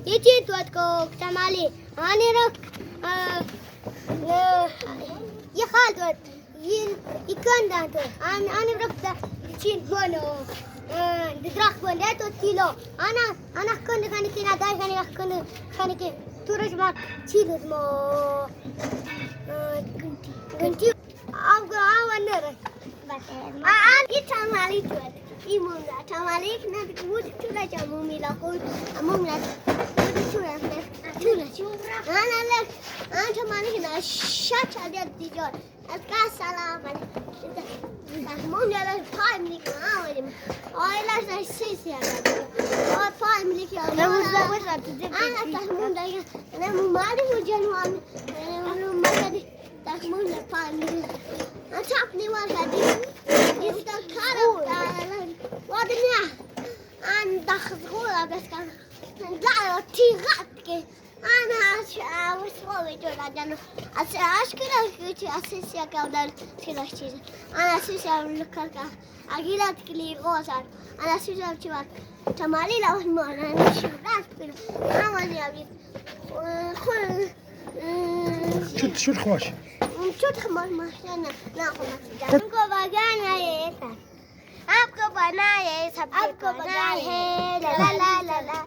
يجي توتكو كتمالي أنا رك يخالد يكون دانتو أنا رك تشين بونو دراك بونه تو كيلو أنا كن كنا داي كنا تورج ما تشيل مو كنتي أو نرى تمالي توت إيمونا تمالي كنا تقول تولا جامومي لاقول أمومنا تولا أنا لك أنا تمالي كنا شات على الدجاج الكاس سلام أمومنا لا فاهم لك لا سيسي أنا فاهم لك أنا تهمون ده أنا ممارس وجنوان أنا ممارس تهمون فاهم لك أتعبني والهدي يستكرر وادنيا أنا دخلوا بس كان لا تيغاتك أنا وسوي جولا جنو أشكره كذي أساسية كودر كذا شيء أنا أساسية لكركا أجيلات كلي غوصار أنا أساسية شوات تمالي لو ما أنا شغلات كله أنا ما أبي خل شو الخواش شو تخمر ما أنا ناخذ أبكو بجانا يسا أبكو بنايا يسا أبكو بنايا لا لا لا لا